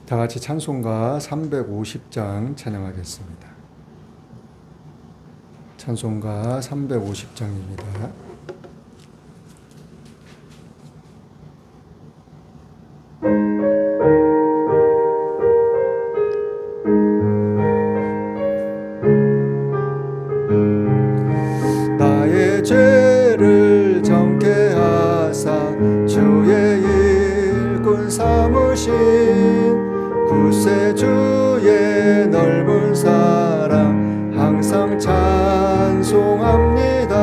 다 같이 찬송가 350장 찬양하겠습니다. 찬송가 350장입니다. 나의 죄를 정케 하사 주의 일꾼 삼으신 구세주의 넓은 사랑 항상 찬송합니다.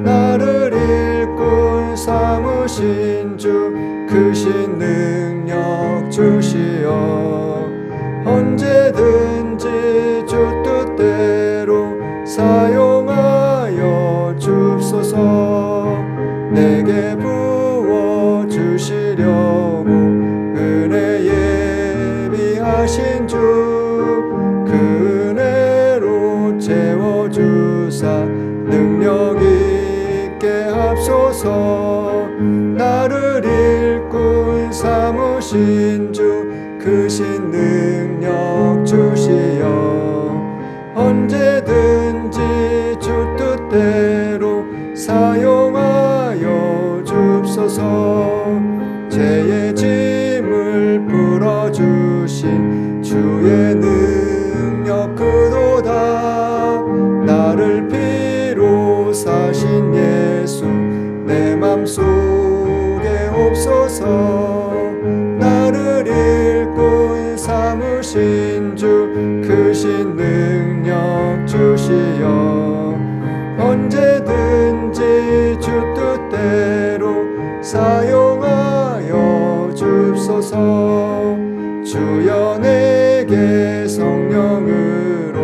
나를 일꾼 삼으신 주 크신 능력 주시어 언제든지 주 뜻대로 사용하여 줍소서. 내게 부어주시려고 은혜 예비하신 주 그 은혜로 채워주사 능력 있게 합소서. 나를 일꾼 삼으신 주 크신 능력 주시어 언제든지 주 뜻대로 사용하여 줍소서. 죄의 짐을 풀어주신 주의 능력 그도다. 나를 피로 사신 예수 내 맘속에 옵소서. 나를 일꾼 삼으신 주 크신 능력 주시어 언제든지 주 뜻대로 사용하여 줍소서. 주여 내게 성령으로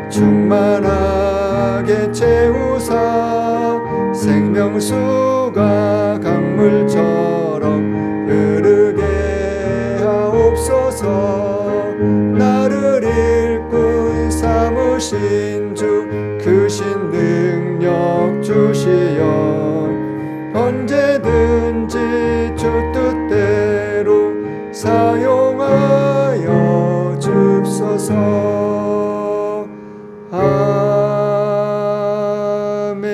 충만하게 채우사 생명수가 강물처럼 흐르게 하옵소서. 나를 일꾼 삼으신 주 크신 능력 주시어 언제든지 주 뜻대로 사용하여 줍소서. 아멘.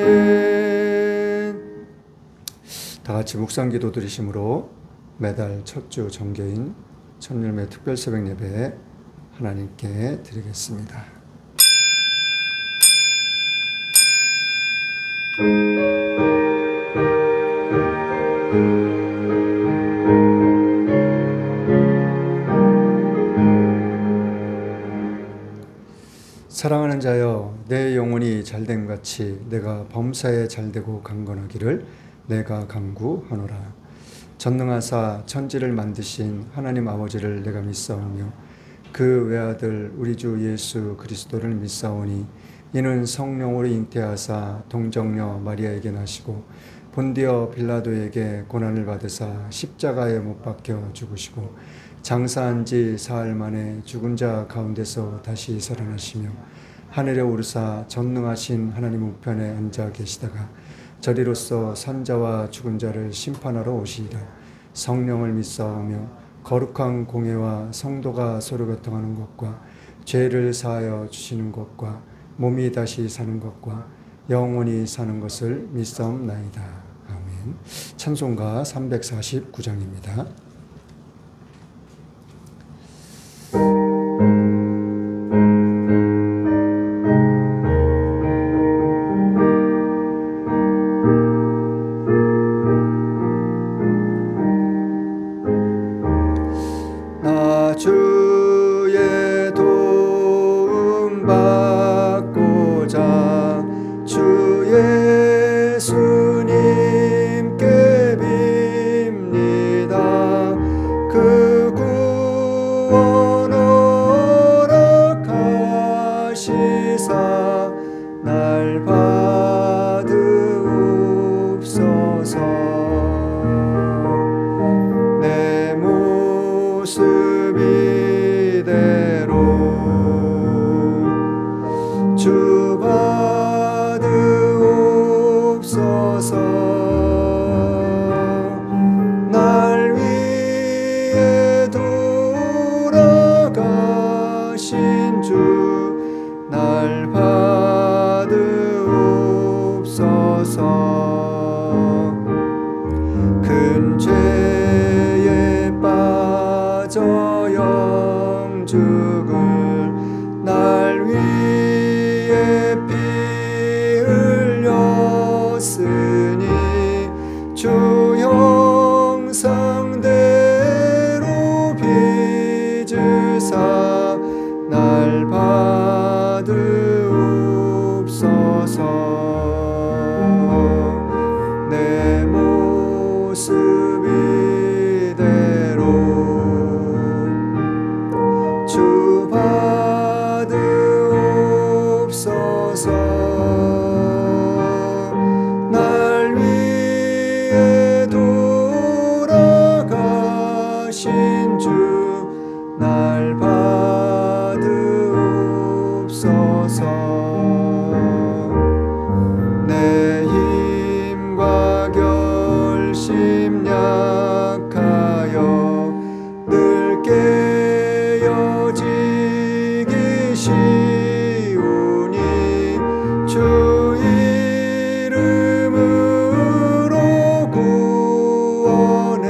다 같이 묵상기도 드리심으로 매달 첫 주 정교인 천열매 특별 새벽 예배 하나님께 드리겠습니다. 사랑하는 자여, 내 영혼이 잘됨 같이 내가 범사에 잘되고 강건하기를 내가 간구하노라. 전능하사 천지를 만드신 하나님 아버지를 내가 믿사오며 그 외아들 우리 주 예수 그리스도를 믿사오니 이는 성령으로 잉태하사 동정녀 마리아에게 나시고 본디어 빌라도에게 고난을 받으사 십자가에 못 박혀 죽으시고 장사한 지 사흘 만에 죽은 자 가운데서 다시 살아나시며 하늘에 오르사 전능하신 하나님 우편에 앉아 계시다가 저리로서 산자와 죽은 자를 심판하러 오시리라. 성령을 믿사오며 거룩한 공회와 성도가 서로 교통하는 것과 죄를 사하여 주시는 것과 몸이 다시 사는 것과 영원히 사는 것을 믿사옵나이다. 아멘. 찬송가 349장입니다. 주의 도움 받고자 주 예수님께 빕니다. 저 영죽을 날 위해 피 흘렸으니 주 형상대로 빚으사 날 받으옵소서. 내 모습 이대로 주 받으옵소서. 날 위해 돌아가신 주 날 받으옵소서. 내 힘과 결심 약하여 늘 깨어지기 쉬우니 주 이름으로 구원해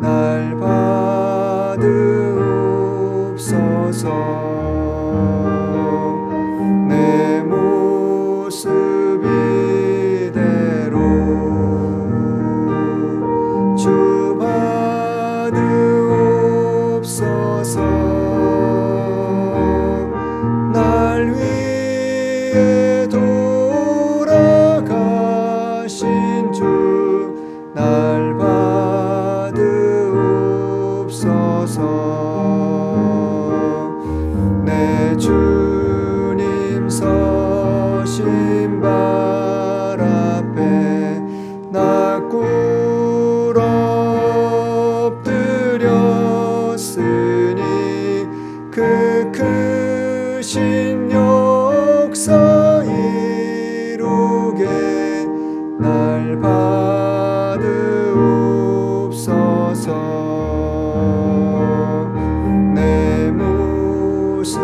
날 받으옵소서. 내 모습 이대로 주 받으옵소서. 날 위해 돌아가신 주 날 받으옵소서. 내 주님 서신 발 앞에 나 엎드렸으니 그 크신 역사 이루게 날 받으옵소서. 내 모습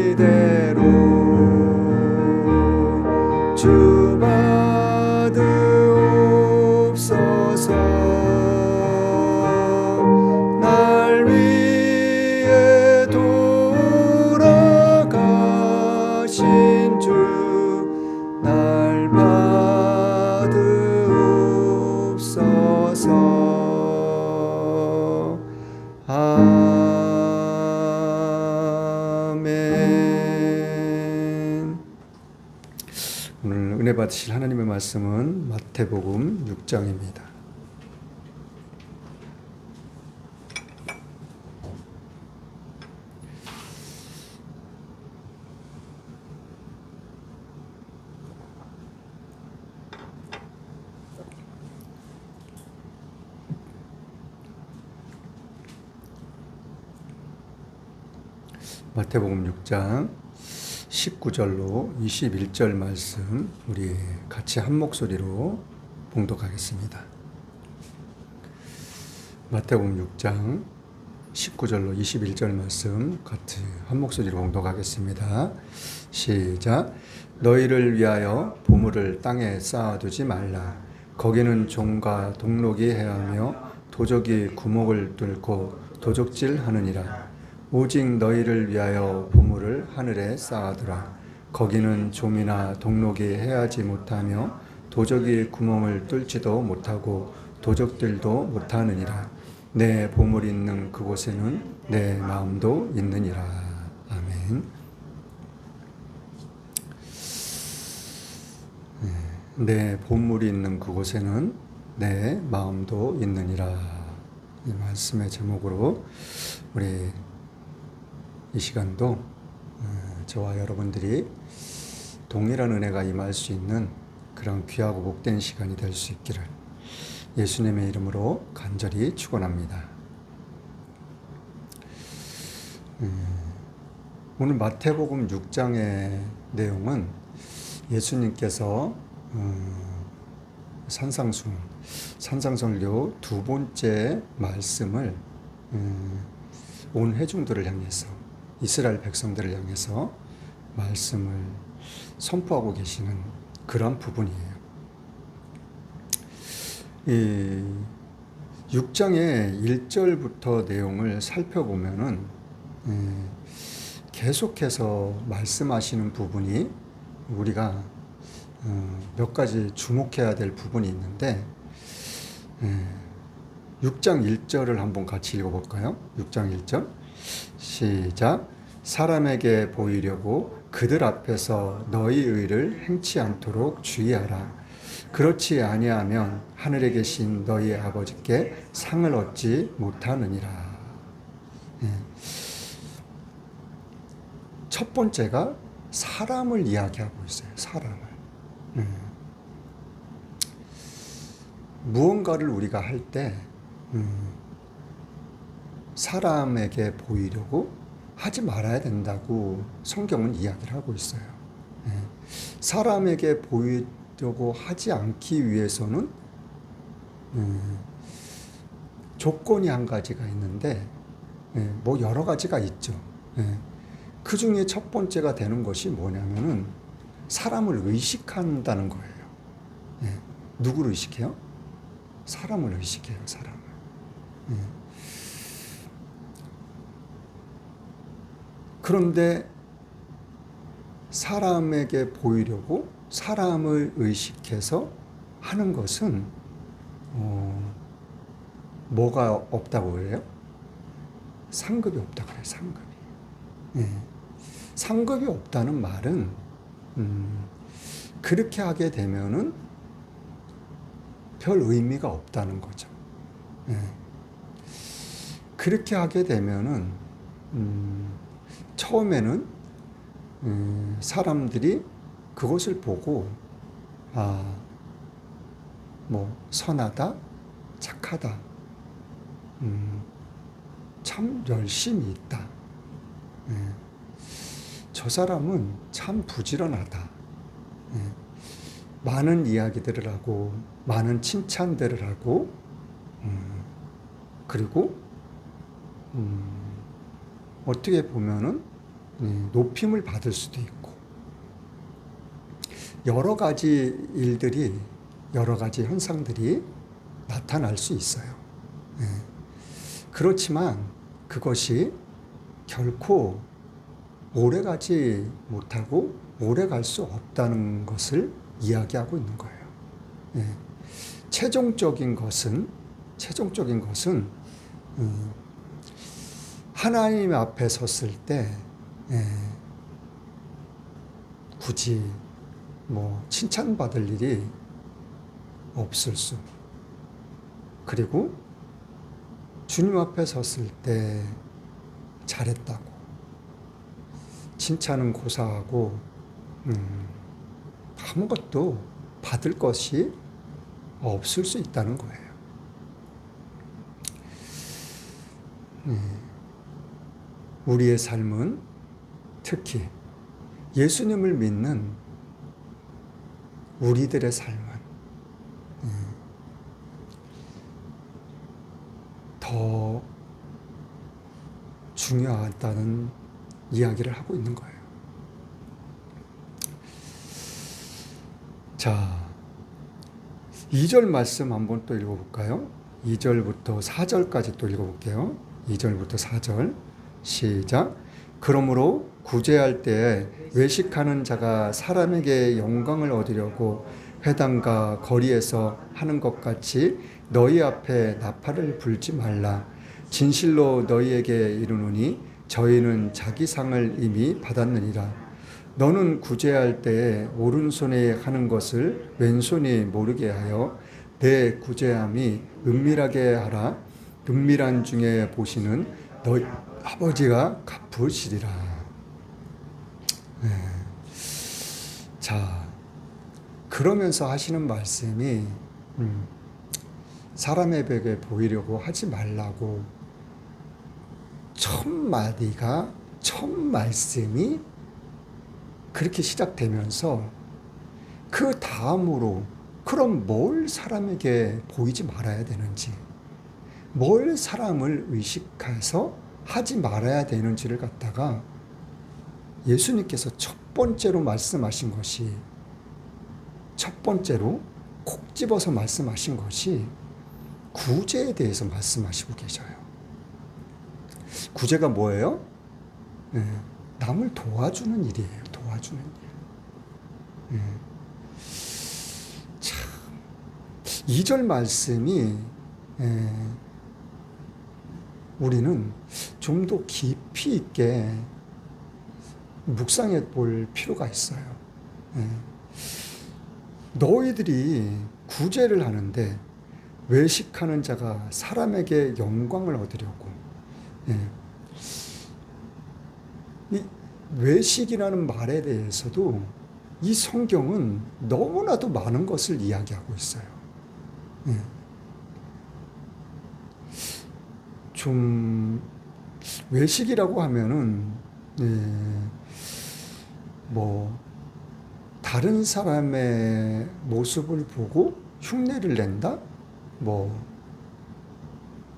이대로 주 받으옵소서. 날 위해 돌아가신 주 날 받으옵소서. 아멘. 오늘 은혜 받으실 하나님의 말씀은 마태복음 6장입니다. 마태복음 6장 19절로 21절 말씀 우리 같이 한 목소리로 봉독하겠습니다. 마태복음 6장 19절로 21절 말씀 같이 한 목소리로 봉독하겠습니다. 시작. 너희를 위하여 보물을 땅에 쌓아두지 말라. 거기는 종과 동록이 해하며 도적이 구멍을 뚫고 도적질하느니라. 오직 너희를 위하여 보물을 하늘에 쌓아두라. 거기는 좀이나 동록이 해하지 못하며 도적이 구멍을 뚫지도 못하고 도적들도 못하느니라. 내 보물이 있는 그곳에는 내 마음도 있느니라. 아멘. 내 보물이 있는 그곳에는 내 마음도 있느니라. 이 말씀의 제목으로 우리 이 시간도 저와 여러분들이 동일한 은혜가 임할 수 있는 그런 귀하고 복된 시간이 될 수 있기를 예수님의 이름으로 간절히 축원합니다. 오늘 마태복음 6장의 내용은 예수님께서 산상순교 두 번째 말씀을 온 회중들을 향해서 이스라엘 백성들을 향해서 말씀을 선포하고 계시는 그런 부분이에요. 6장의 1절부터 내용을 살펴보면은 계속해서 말씀하시는 부분이 우리가 몇 가지 주목해야 될 부분이 있는데 6장 1절을 한번 같이 읽어볼까요? 6장 1절 시작. 사람에게 보이려고 그들 앞에서 너희 의를 행치 않도록 주의하라. 그렇지 아니하면 하늘에 계신 너희 아버지께 상을 얻지 못하느니라. 첫 번째가 사람을 이야기하고 있어요. 사람을. 무언가를 우리가 할 때 사람에게 보이려고 하지 말아야 된다고 성경은 이야기를 하고 있어요. 사람에게 보이려고 하지 않기 위해서는 조건이 한 가지가 있는데 뭐 여러 가지가 있죠. 그 중에 첫 번째가 되는 것이 뭐냐면은 사람을 의식한다는 거예요. 누구를 의식해요? 사람을 의식해요. 사람을. 그런데 사람에게 보이려고 사람을 의식해서 하는 것은 뭐가 없다고 해요? 상급이 없다고 해요. 상급이. 상급이 없다는 말은 그렇게 하게 되면은 별 의미가 없다는 거죠. 그렇게 하게 되면은 처음에는 사람들이 그것을 보고 뭐 선하다, 착하다, 참 열심히 있다. 저 사람은 참 부지런하다. 많은 이야기들을 하고 많은 칭찬들을 하고 그리고 어떻게 보면은 높임을 받을 수도 있고 여러 가지 일들이 여러 가지 현상들이 나타날 수 있어요. 그렇지만 그것이 결코 오래가지 못하고 오래갈 수 없다는 것을 이야기하고 있는 거예요. 최종적인 것은 하나님 앞에 섰을 때 굳이 뭐 칭찬받을 일이 없을 수, 그리고 주님 앞에 섰을 때 잘했다고 칭찬은 고사하고 아무것도 받을 것이 없을 수 있다는 거예요. 우리의 삶은 특히 예수님을 믿는 우리들의 삶은 더 중요하다는 이야기를 하고 있는 거예요. 자, 2절 말씀 한번 또 읽어볼까요? 2절부터 4절까지 또 읽어볼게요. 2절부터 4절 시작. 그러므로 구제할 때에 외식하는 자가 사람에게 영광을 얻으려고 회당과 거리에서 하는 것 같이 너희 앞에 나팔을 불지 말라. 진실로 너희에게 이르노니 저희는 자기 상을 이미 받았느니라. 너는 구제할 때에 오른손에 하는 것을 왼손이 모르게 하여 내 구제함이 은밀하게 하라. 은밀한 중에 보시는 너희 아버지가 갚으시리라. 자, 그러면서 하시는 말씀이 사람에게 보이려고 하지 말라고 첫 마디가, 첫 말씀이 그렇게 시작되면서 그 다음으로 그럼 뭘 사람에게 보이지 말아야 되는지, 뭘 사람을 의식해서 하지 말아야 되는지를 갖다가 예수님께서 첫 번째로 말씀하신 것이, 첫 번째로 콕 집어서 말씀하신 것이 구제에 대해서 말씀하시고 계셔요. 구제가 뭐예요? 남을 도와주는 일이에요. 도와주는 일. 참, 2절 말씀이 우리는 좀 더 깊이 있게 묵상해 볼 필요가 있어요. 너희들이 구제를 하는데 외식하는 자가 사람에게 영광을 얻으려고. 이 외식이라는 말에 대해서도 이 성경은 너무나도 많은 것을 이야기하고 있어요. 좀 외식이라고 하면은 뭐 다른 사람의 모습을 보고 흉내를 낸다? 뭐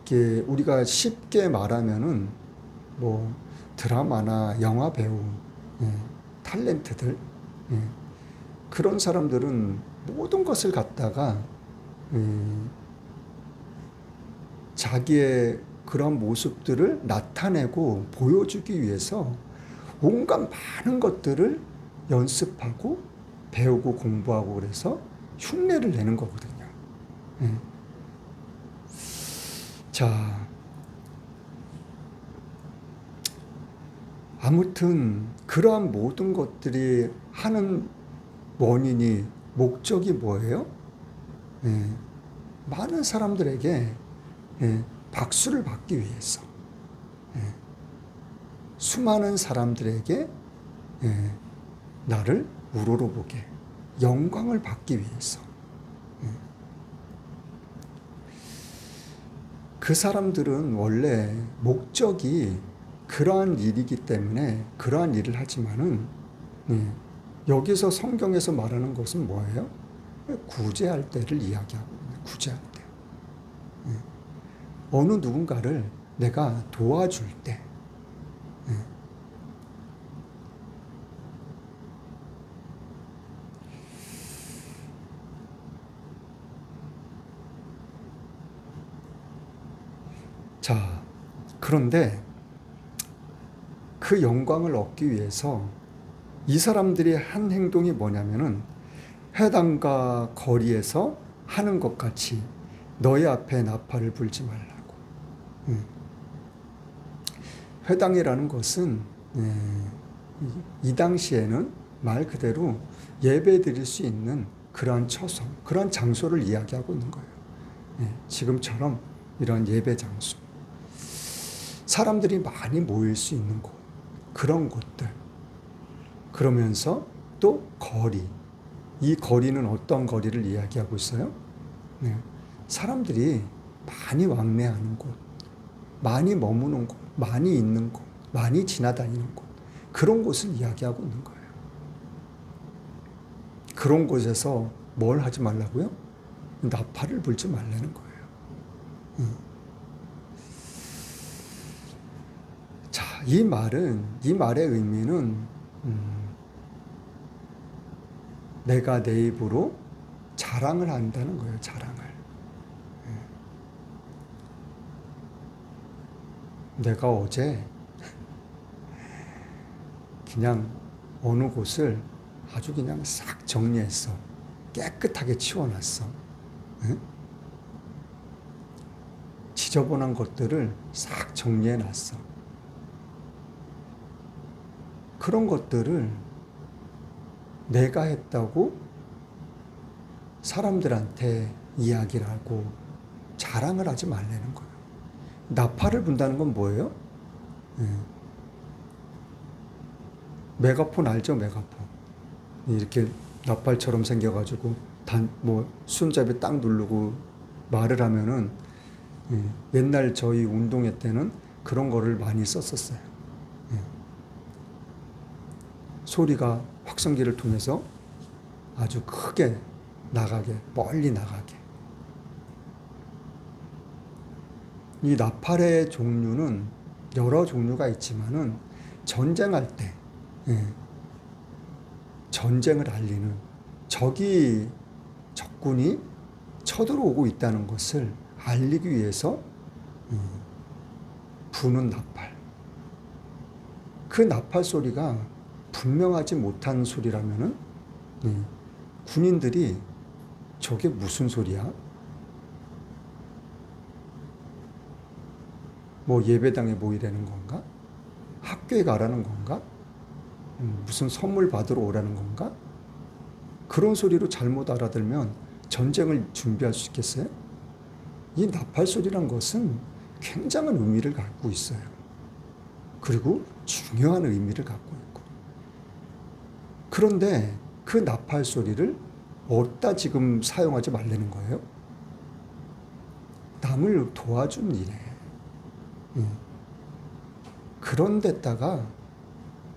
이게 우리가 쉽게 말하면은 뭐 드라마나 영화 배우, 탤런트들, 그런 사람들은 모든 것을 갖다가 자기의 그런 모습들을 나타내고 보여주기 위해서 온갖 많은 것들을 연습하고 배우고 공부하고 그래서 흉내를 내는 거거든요. 자, 아무튼 그러한 모든 것들이 하는 원인이 목적이 뭐예요? 많은 사람들에게 박수를 받기 위해서, 수많은 사람들에게 나를 우러러보게 영광을 받기 위해서. 그 사람들은 원래 목적이 그러한 일이기 때문에 그러한 일을 하지만은 여기서 성경에서 말하는 것은 뭐예요? 구제할 때를 이야기하고 있는, 구제할 때. 어느 누군가를 내가 도와줄 때. 자, 그런데 그 영광을 얻기 위해서 이 사람들이 한 행동이 뭐냐면은 회당과 거리에서 하는 것 같이 너희 앞에 나팔을 불지 말라고. 회당이라는 것은 이 당시에는 말 그대로 예배 드릴 수 있는 그러한 처소, 그러한 장소를 이야기하고 있는 거예요. 지금처럼 이런 예배 장소. 사람들이 많이 모일 수 있는 곳, 그런 곳들. 그러면서 또 거리. 이 거리는 어떤 거리를 이야기하고 있어요? 사람들이 많이 왕래하는 곳, 많이 머무는 곳, 많이 있는 곳, 많이 지나다니는 곳, 그런 곳을 이야기하고 있는 거예요. 그런 곳에서 뭘 하지 말라고요? 나팔을 불지 말라는 거예요. 자, 이 말의 의미는 내가 내 입으로 자랑을 한다는 거예요. 자랑을. 내가 어제 그냥 어느 곳을 아주 그냥 싹 정리했어. 깨끗하게 치워놨어. 지저분한 것들을 싹 정리해놨어. 그런 것들을 내가 했다고 사람들한테 이야기를 하고 자랑을 하지 말라는 거예요. 나팔을 분다는 건 뭐예요? 메가폰 알죠? 메가폰. 이렇게 나팔처럼 생겨가지고 손잡이 딱 누르고 말을 하면은 옛날 저희 운동회 때는 그런 거를 많이 썼었어요. 소리가 확성기를 통해서 아주 크게 나가게, 멀리 나가게. 이 나팔의 종류는 여러 종류가 있지만은 전쟁할 때, 전쟁을 알리는 적군이 쳐들어오고 있다는 것을 알리기 위해서 부는 나팔. 그 나팔 소리가 분명하지 못한 소리라면은 군인들이 저게 무슨 소리야? 뭐 예배당에 모이라는 건가? 학교에 가라는 건가? 무슨 선물 받으러 오라는 건가? 그런 소리로 잘못 알아들면 전쟁을 준비할 수 있겠어요? 이 나팔 소리란 것은 굉장한 의미를 갖고 있어요. 그리고 중요한 의미를 갖고 있고. 그런데 그 나팔 소리를 어디다 지금 사용하지 말라는 거예요? 남을 도와준 일에. 그런 데다가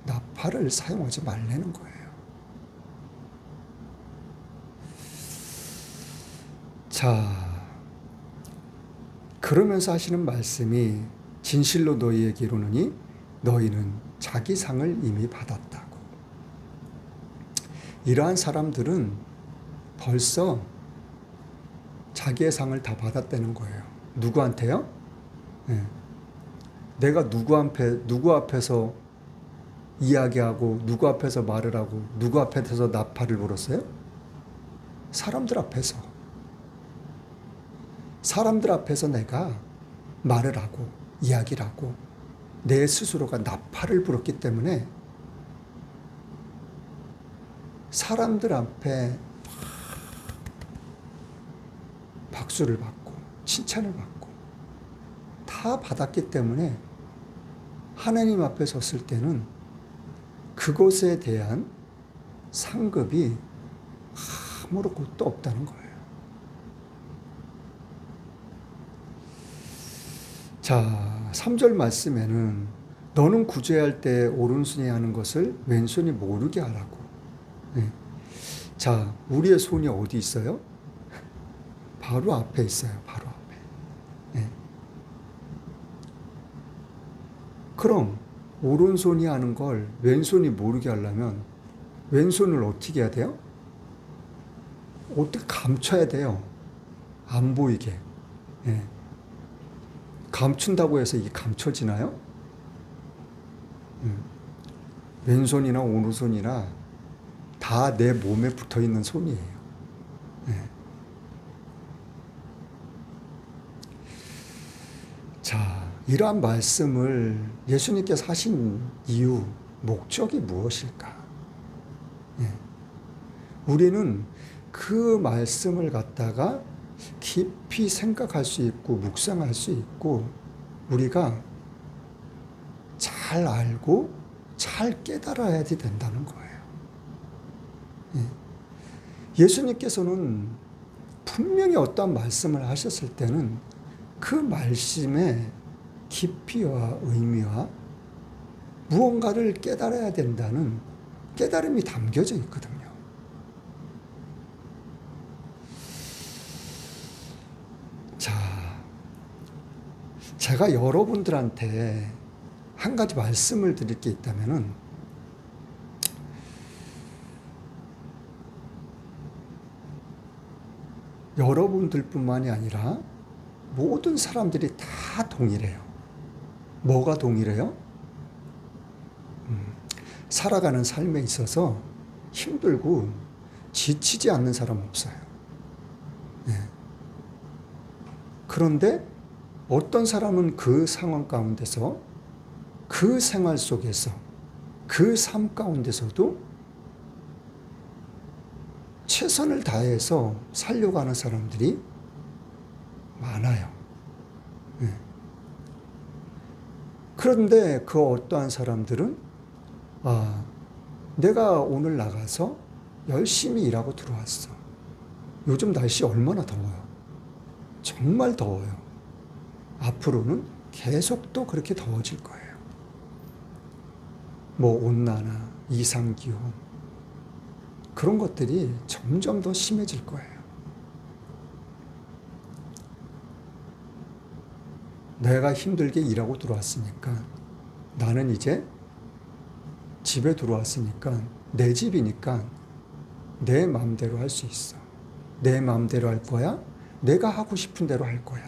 나팔을 사용하지 말라는 거예요. 자, 그러면서 하시는 말씀이 진실로 너희에게 이르노니 너희는 자기 상을 이미 받았다고. 이러한 사람들은 벌써 자기의 상을 다 받았다는 거예요. 누구한테요? 내가 누구 앞에서 이야기하고 누구 앞에서 말을 하고 누구 앞에서 나팔을 불었어요? 사람들 앞에서. 사람들 앞에서 내가 말을 하고 이야기를 하고 내 스스로가 나팔을 불었기 때문에 사람들 앞에 박수를 받고 칭찬을 받고 다 받았기 때문에 하나님 앞에 섰을 때는 그것에 대한 상급이 아무것도 없다는 거예요. 자, 3절 말씀에는 너는 구제할 때 오른손이 하는 것을 왼손이 모르게 하라고. 자, 우리의 손이 어디 있어요? 바로 앞에 있어요. 바로 앞에. 그럼 오른손이 하는 걸 왼손이 모르게 하려면 왼손을 어떻게 해야 돼요? 어떻게 감춰야 돼요? 안 보이게. 감춘다고 해서 이게 감춰지나요? 왼손이나 오른손이나 다 내 몸에 붙어 있는 손이에요. 자, 이러한 말씀을 예수님께서 하신 이유, 목적이 무엇일까? 우리는 그 말씀을 갖다가 깊이 생각할 수 있고 묵상할 수 있고 우리가 잘 알고 잘 깨달아야 된다는 거예요. 예수님께서는 분명히 어떠한 말씀을 하셨을 때는 그 말씀의 깊이와 의미와 무언가를 깨달아야 된다는 깨달음이 담겨져 있거든요. 자, 제가 여러분들한테 한 가지 말씀을 드릴 게 있다면은 여러분들뿐만이 아니라 모든 사람들이 다 동일해요. 뭐가 동일해요? 살아가는 삶에 있어서 힘들고 지치지 않는 사람 없어요. 그런데 어떤 사람은 그 상황 가운데서 그 생활 속에서 그 삶 가운데서도 최선을 다해서 살려고 하는 사람들이 많아요. 그런데 그 어떠한 사람들은 내가 오늘 나가서 열심히 일하고 들어왔어. 요즘 날씨 얼마나 더워요. 정말 더워요. 앞으로는 계속 또 그렇게 더워질 거예요. 뭐 온난화, 이상기온 그런 것들이 점점 더 심해질 거예요. 내가 힘들게 일하고 들어왔으니까 나는 이제 집에 들어왔으니까 내 집이니까 내 마음대로 할 수 있어. 내 마음대로 할 거야? 내가 하고 싶은 대로 할 거야.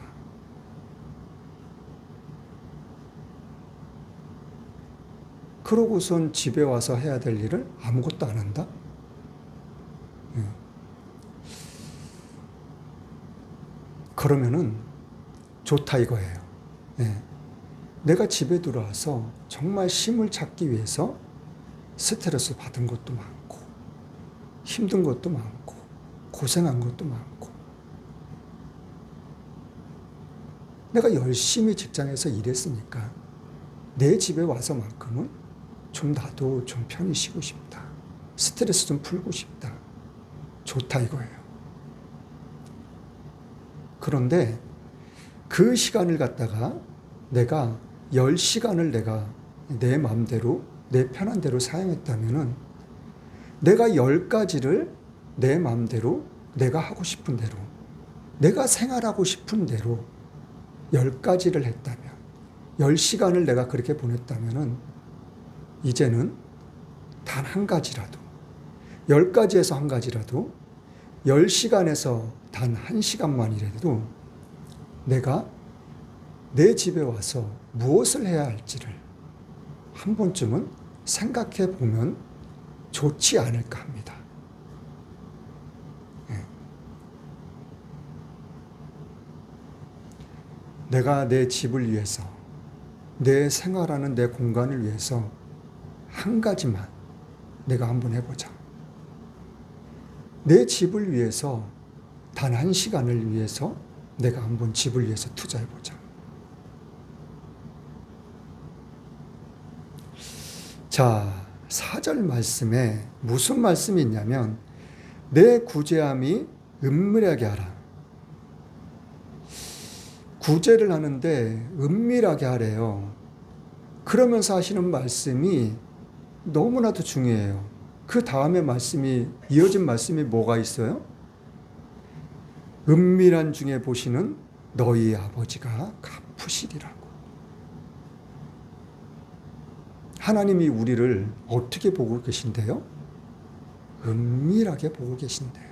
그러고선 집에 와서 해야 될 일을 아무것도 안 한다? 그러면은 좋다 이거예요. 내가 집에 들어와서 정말 쉼을 찾기 위해서 스트레스 받은 것도 많고, 힘든 것도 많고, 고생한 것도 많고, 내가 열심히 직장에서 일했으니까 내 집에 와서만큼은 좀 나도 좀 편히 쉬고 싶다. 스트레스 좀 풀고 싶다. 좋다 이거예요. 그런데 그 시간을 갖다가 내가 10시간을 내가 내 마음대로 내 편한 대로 사용했다면은 내가 10가지를 내 마음대로 내가 하고 싶은 대로 내가 생활하고 싶은 대로 10가지를 했다면 10시간을 내가 그렇게 보냈다면은 이제는 단 한 가지라도 10가지에서 한 가지라도 10시간에서 단 1시간만이라도 내가 내 집에 와서 무엇을 해야 할지를 한 번쯤은 생각해 보면 좋지 않을까 합니다. 내가 내 집을 위해서, 내 생활하는 내 공간을 위해서 한 가지만 내가 한번 해보자. 내 집을 위해서 단 1시간을 위해서 내가 한번 집을 위해서 투자해보자. 자, 4절 말씀에 무슨 말씀이 있냐면 내 구제함이 은밀하게 하라. 구제를 하는데 은밀하게 하래요. 그러면서 하시는 말씀이 너무나도 중요해요. 그 다음에 말씀이, 이어진 말씀이 뭐가 있어요? 은밀한 중에 보시는 너희 아버지가 갚으시리라고. 하나님이 우리를 어떻게 보고 계신데요? 은밀하게 보고 계신대요.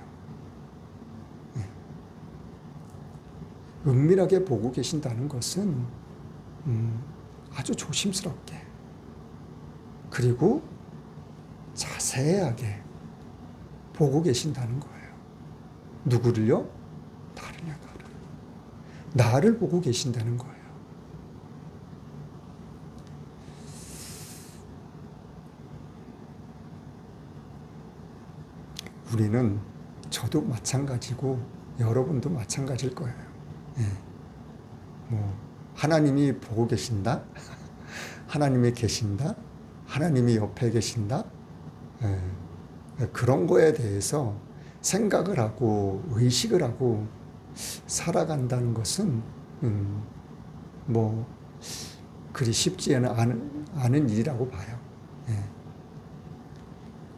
은밀하게 보고 계신다는 것은 아주 조심스럽게 그리고 자세하게 보고 계신다는 거예요. 누구를요? 나를요, 나를. 나를 보고 계신다는 거예요. 우리는 저도 마찬가지고 여러분도 마찬가지일 거예요. 하나님이 보고 계신다? 하나님이 계신다? 하나님이 옆에 계신다? 그런 거에 대해서 생각을 하고 의식을 하고 살아간다는 것은 그리 쉽지 않은 일이라고 봐요.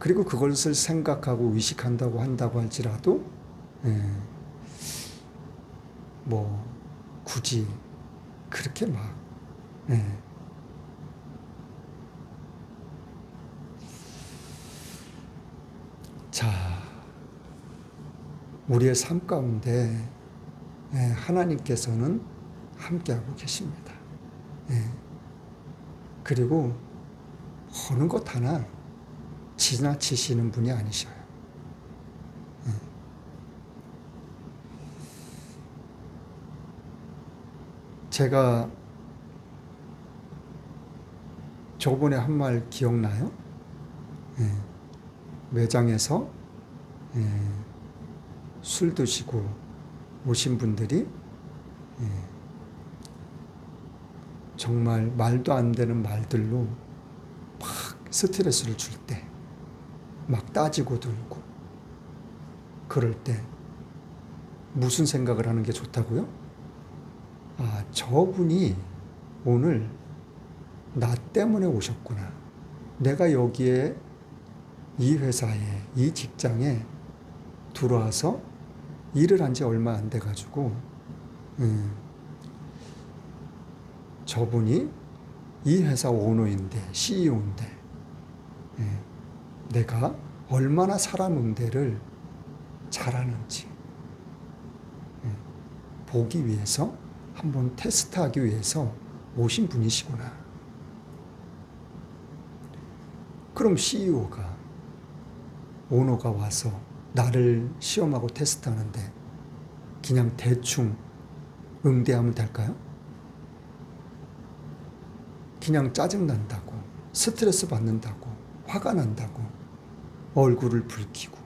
그리고 그것을 생각하고 의식한다고 한다고 할지라도 굳이 그렇게 막 자, 우리의 삶 가운데 하나님께서는 함께하고 계십니다. 그리고 어느 것 하나 지나치시는 분이 아니셔요. 제가 저번에 한 말 기억나요? 매장에서 술 드시고 오신 분들이 정말 말도 안 되는 말들로 막 스트레스를 줄 때, 막 따지고 들고, 그럴 때 무슨 생각을 하는 게 좋다고요? 아, 저분이 오늘 나 때문에 오셨구나. 내가 여기에 이 회사에, 이 직장에 들어와서 일을 한 지 얼마 안 돼가지고 저분이 이 회사 오너인데, CEO인데 내가 얼마나 사람 응대를 잘하는지, 보기 위해서, 한번 테스트하기 위해서 오신 분이시구나. 그럼 CEO가, 오너가 와서 나를 시험하고 테스트하는데 그냥 대충 응대하면 될까요? 그냥 짜증난다고, 스트레스 받는다고, 화가 난다고 얼굴을 붉히고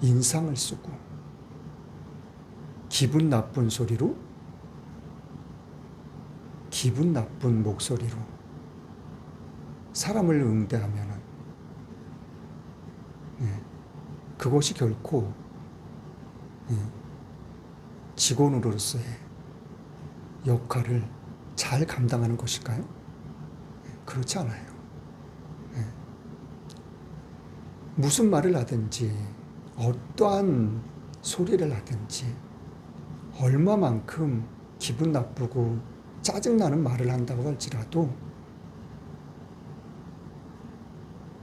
인상을 쓰고 기분 나쁜 소리로, 기분 나쁜 목소리로 사람을 응대하면은 그것이 결코 직원으로서의 역할을 잘 감당하는 것일까요? 그렇지 않아요. 무슨 말을 하든지, 어떠한 소리를 하든지, 얼마만큼 기분 나쁘고 짜증나는 말을 한다고 할지라도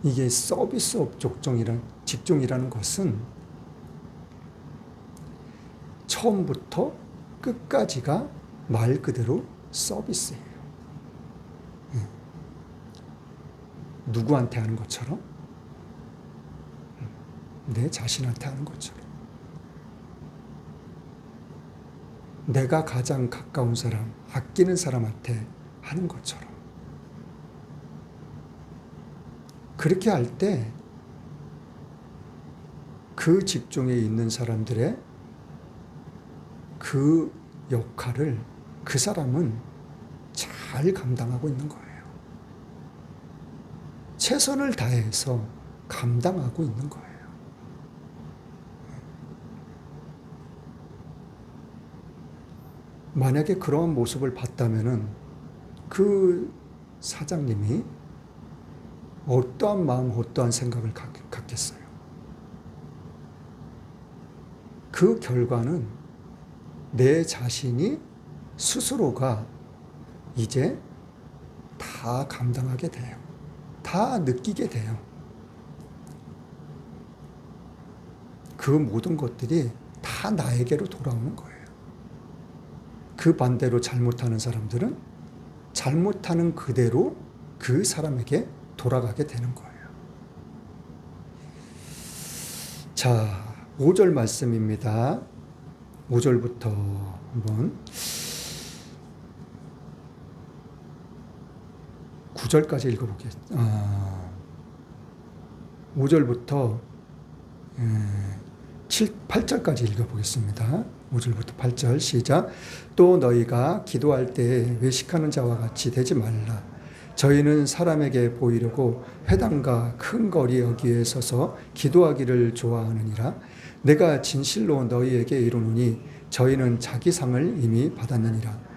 이게 서비스업 직종이라는 것은 처음부터 끝까지가 말 그대로 서비스예요. 누구한테 하는 것처럼? 내 자신한테 하는 것처럼. 내가 가장 가까운 사람, 아끼는 사람한테 하는 것처럼. 그렇게 할 때 그 직종에 있는 사람들의 그 역할을 그 사람은 잘 감당하고 있는 거예요. 최선을 다해서 감당하고 있는 거예요. 만약에 그러한 모습을 봤다면은 그 사장님이 어떠한 마음, 어떠한 생각을 갖겠어요? 그 결과는 내 자신이 스스로가 이제 다 감당하게 돼요. 다 느끼게 돼요. 그 모든 것들이 다 나에게로 돌아오는 거예요. 그 반대로 잘못하는 사람들은 잘못하는 그대로 그 사람에게 돌아가게 되는 거예요. 자, 5절 말씀입니다. 5절부터 한번 9절까지 읽어보겠습니다. 5절부터 8절까지 읽어보겠습니다. 5절부터 8절 시작. 또 너희가 기도할 때 외식하는 자와 같이 되지 말라. 저희는 사람에게 보이려고 회당과 큰 거리 여기에 서서 기도하기를 좋아하느니라. 내가 진실로 너희에게 이르노니 저희는 자기 상을 이미 받았느니라.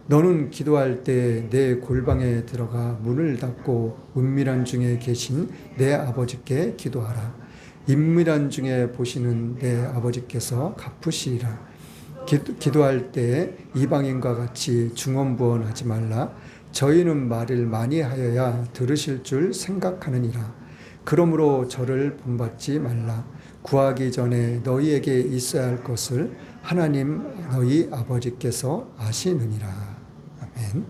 너는 기도할 때 내 골방에 들어가 문을 닫고 은밀한 중에 계신 내 아버지께 기도하라. 인밀한 중에 보시는 내 아버지께서 갚으시리라. 기도할 때 이방인과 같이 중언부언하지 말라. 저희는 말을 많이 하여야 들으실 줄 생각하느니라. 그러므로 저를 본받지 말라. 구하기 전에 너희에게 있어야 할 것을 하나님 너희 아버지께서 아시느니라. 아멘.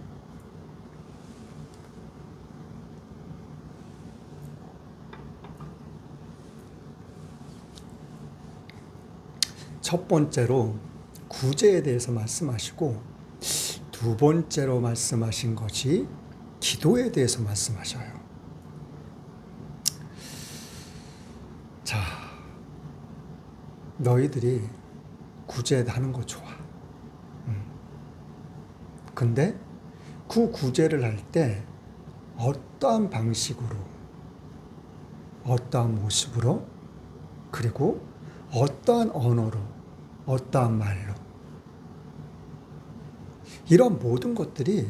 첫 번째로 구제에 대해서 말씀하시고, 두 번째로 말씀하신 것이 기도에 대해서 말씀하셔요. 자, 너희들이 구제하는 거 좋아. 근데 그 구제를 할 때 어떠한 방식으로, 어떠한 모습으로, 그리고 어떠한 언어로, 어떠한 말로, 이런 모든 것들이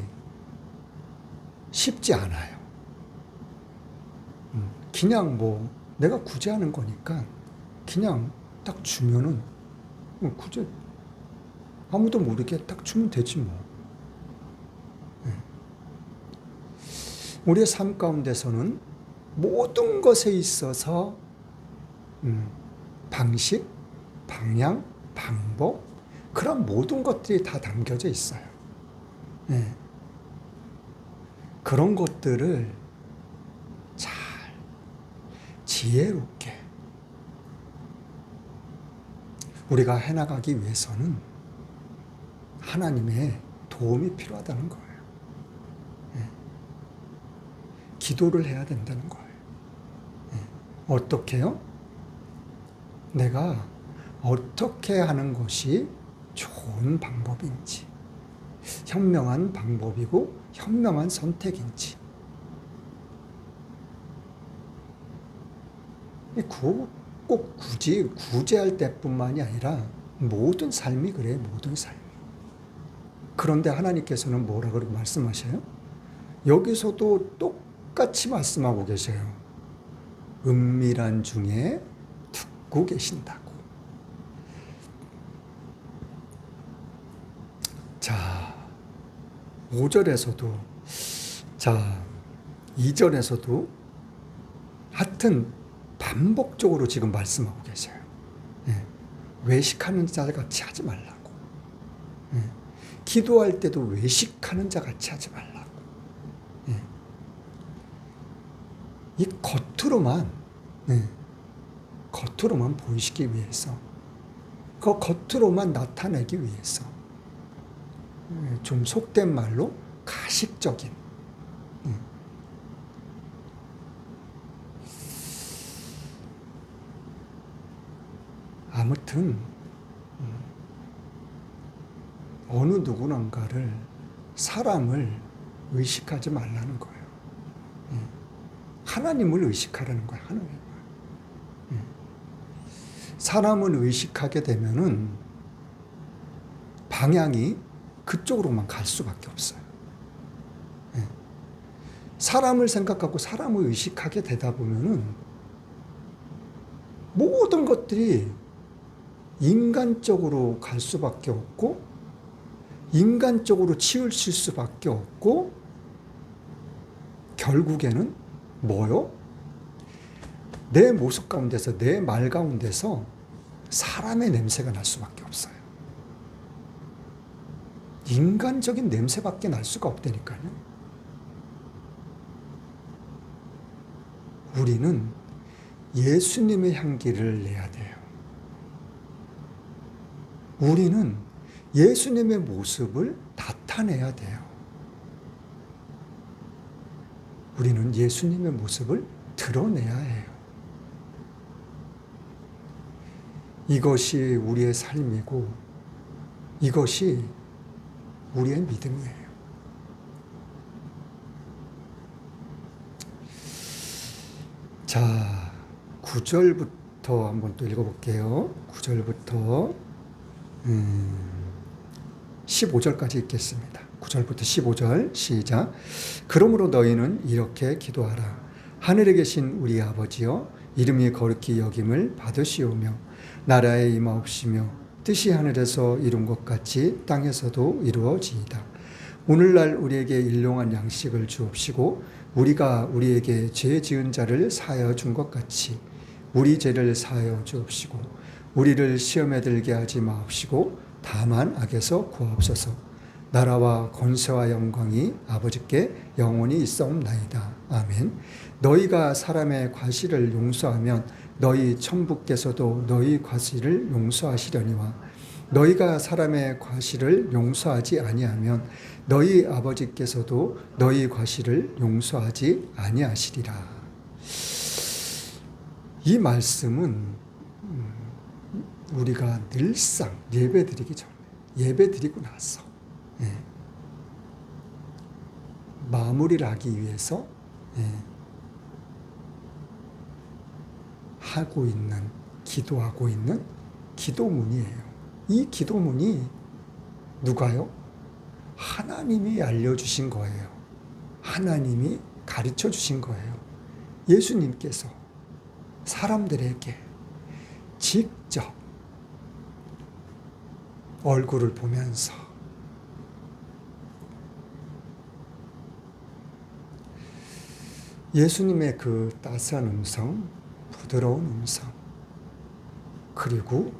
쉽지 않아요. 그냥 뭐 내가 구제하는 거니까 그냥 딱 주면은 구제 아무도 모르게 딱 주면 되지 뭐. 우리의 삶 가운데서는 모든 것에 있어서 방식, 방향, 방법, 그런 모든 것들이 다 담겨져 있어요. 예. 그런 것들을 잘 지혜롭게 우리가 해나가기 위해서는 하나님의 도움이 필요하다는 거예요. 예. 기도를 해야 된다는 거예요. 예. 어떻게요? 내가 어떻게 하는 것이 좋은 방법인지, 현명한 방법이고 현명한 선택인지, 꼭 굳이 구제할 때뿐만이 아니라 모든 삶이 그래요. 모든 삶이. 그런데 하나님께서는 뭐라고 말씀하셔요? 여기서도 똑같이 말씀하고 계셔요. 은밀한 중에 듣고 계신다고. 자, 5절에서도, 자, 2절에서도 하여튼 반복적으로 지금 말씀하고 계셔요. 예. 외식하는 자 같이 하지 말라고. 예. 기도할 때도 외식하는 자 같이 하지 말라고. 예. 이 겉으로만, 겉으로만 보이시기 위해서, 그 겉으로만 나타내기 위해서, 좀 속된 말로 가식적인, 아무튼 어느 누구난가를, 사람을 의식하지 말라는 거예요. 하나님을 의식하라는 거예요. 하나님. 사람을 의식하게 되면은 방향이 그쪽으로만 갈 수밖에 없어요. 사람을 생각하고 사람을 의식하게 되다 보면은 모든 것들이 인간적으로 갈 수밖에 없고, 인간적으로 치우칠 수밖에 없고, 결국에는 뭐요? 내 모습 가운데서, 내 말 가운데서 사람의 냄새가 날 수밖에 없어요. 인간적인 냄새밖에 날 수가 없다니까요. 우리는 예수님의 향기를 내야 돼요. 우리는 예수님의 모습을 나타내야 돼요. 우리는 예수님의 모습을 드러내야 해요. 이것이 우리의 삶이고, 이것이 우리의 믿음이에요. 자, 9절부터 한번 또 읽어볼게요. 9절부터 15절까지 읽겠습니다. 9절부터 15절 시작. 그러므로 너희는 이렇게 기도하라. 하늘에 계신 우리 아버지여, 이름이 거룩히 여김을 받으시오며 나라에 임하옵시며 뜻이 하늘에서 이룬 것 같이 땅에서도 이루어지이다. 오늘날 우리에게 일용할 양식을 주옵시고 우리가 우리에게 죄 지은 자를 사하여 준 것 같이 우리 죄를 사하여 주옵시고 우리를 시험에 들게 하지 마옵시고 다만 악에서 구하옵소서. 나라와 권세와 영광이 아버지께 영원히 있사옵나이다. 아멘. 너희가 사람의 과실을 용서하면 너희 천부께서도 너희 과실을 용서하시려니와 너희가 사람의 과실을 용서하지 아니하면 너희 아버지께서도 너희 과실을 용서하지 아니하시리라. 이 말씀은 우리가 늘상 예배드리기 전에, 예배드리고 나서 마무리를 하기 위해서 하고 있는, 기도하고 있는 기도문이에요. 이 기도문이 누가요? 하나님이 알려주신 거예요. 하나님이 가르쳐 주신 거예요. 예수님께서 사람들에게 직접 얼굴을 보면서 예수님의 그 따스한 음성, 부드러운 음성, 그리고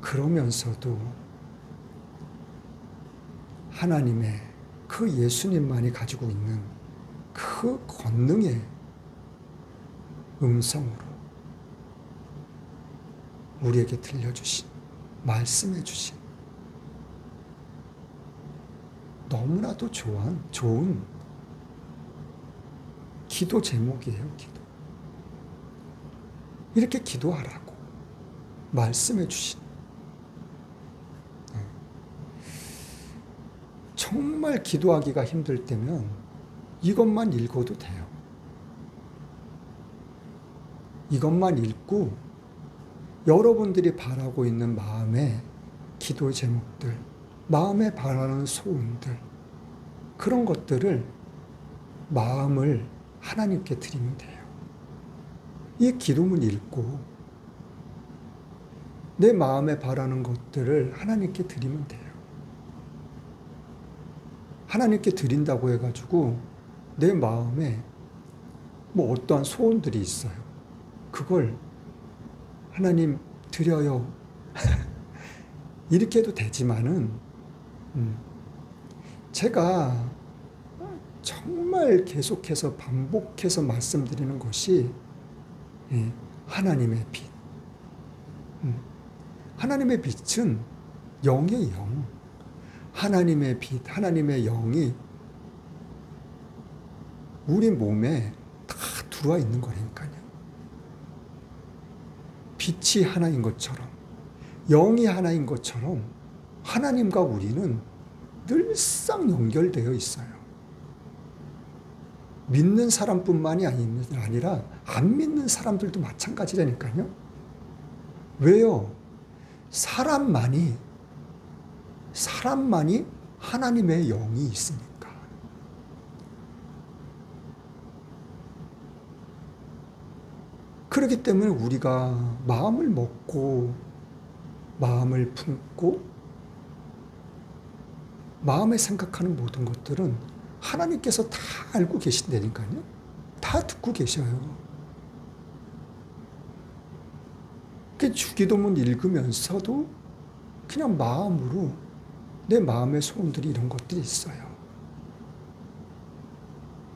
그러면서도 하나님의 그 예수님만이 가지고 있는 그 권능의 음성으로 우리에게 들려주신, 말씀해 주신 너무나도 좋은 기도 제목이에요. 기도. 이렇게 기도하라고 말씀해 주신, 정말 기도하기가 힘들 때면 이것만 읽어도 돼요. 이것만 읽고 여러분들이 바라고 있는 마음의 기도 제목들, 마음에 바라는 소원들, 그런 것들을 마음을 하나님께 드리면 돼요. 이 기도문 읽고 내 마음에 바라는 것들을 하나님께 드리면 돼요. 하나님께 드린다고 해가지고 내 마음에 뭐 어떠한 소원들이 있어요. 그걸 하나님 드려요. 이렇게 해도 되지만은 제가 정말 계속해서 반복해서 말씀드리는 것이 하나님의 빛. 하나님의 빛은 영의 영. 하나님의 빛, 하나님의 영이 우리 몸에 다 들어와 있는 거라니까요. 빛이 하나인 것처럼, 영이 하나인 것처럼 하나님과 우리는 늘상 연결되어 있어요. 믿는 사람뿐만이 아니라 안 믿는 사람들도 마찬가지라니까요. 왜요? 사람만이 하나님의 영이 있으니까. 그렇기 때문에 우리가 마음을 먹고 마음을 품고 마음에 생각하는 모든 것들은 하나님께서 다 알고 계신다니까요. 다 듣고 계셔요. 그 주기도문 읽으면서도 그냥 마음으로 내 마음의 소원들이 이런 것들이 있어요.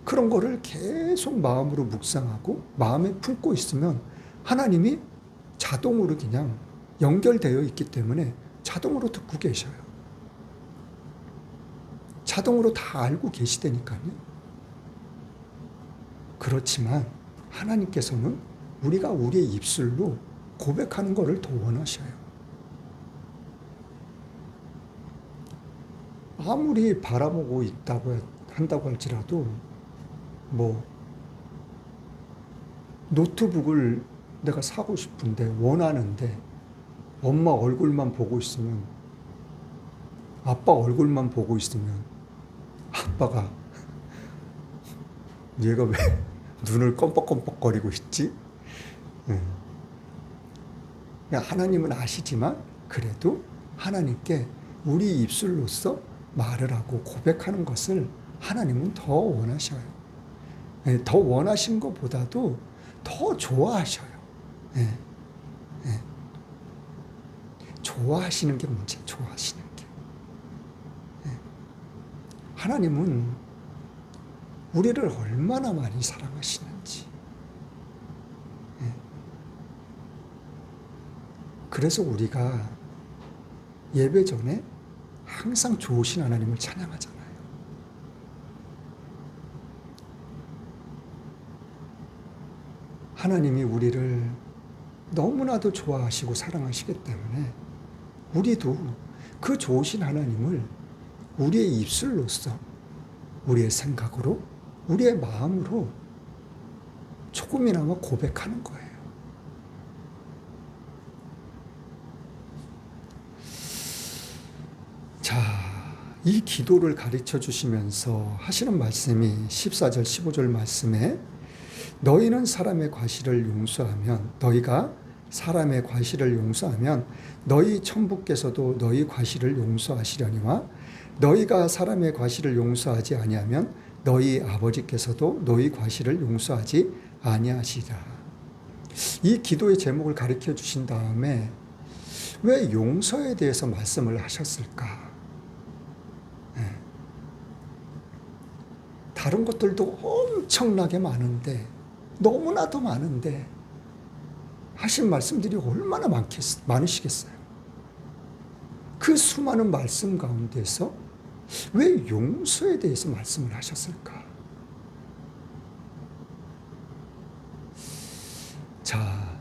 그런 거를 계속 마음으로 묵상하고 마음에 품고 있으면 하나님이 자동으로 그냥 연결되어 있기 때문에 자동으로 듣고 계셔요. 자동으로 다 알고 계시다니까요. 그렇지만 하나님께서는 우리가 우리의 입술로 고백하는 것을 더 원하셔요. 아무리 바라보고 있다고 한다고 할지라도 뭐 노트북을 내가 사고 싶은데 원하는데 엄마 얼굴만 보고 있으면, 아빠 얼굴만 보고 있으면 아빠가 얘가 왜 눈을 껌뻑껌뻑거리고 있지? 하나님은 아시지만 그래도 하나님께 우리 입술로서 말을 하고 고백하는 것을 하나님은 더 원하셔요. 더 원하신 것보다도 더 좋아하셔요. 좋아하시는 게 문제예요. 좋아하시는 게. 하나님은 우리를 얼마나 많이 사랑하시는지. 그래서 우리가 예배 전에 항상 좋으신 하나님을 찬양하잖아요. 하나님이 우리를 너무나도 좋아하시고 사랑하시기 때문에 우리도 그 좋으신 하나님을 우리의 입술로서, 우리의 생각으로, 우리의 마음으로 조금이나마 고백하는 거예요. 자, 이 기도를 가르쳐 주시면서 하시는 말씀이 14절, 15절 말씀에 너희는 사람의 과실을 용서하면, 너희가 사람의 과실을 용서하면 너희 천부께서도 너희 과실을 용서하시려니와 너희가 사람의 과실을 용서하지 아니하면 너희 아버지께서도 너희 과실을 용서하지 아니하시리라. 이 기도의 제목을 가르쳐 주신 다음에 왜 용서에 대해서 말씀을 하셨을까? 예. 다른 것들도 엄청나게 많은데, 너무나도 많은데 하신 말씀들이 얼마나 많으시겠어요? 그 수많은 말씀 가운데서 왜 용서에 대해서 말씀을 하셨을까? 자,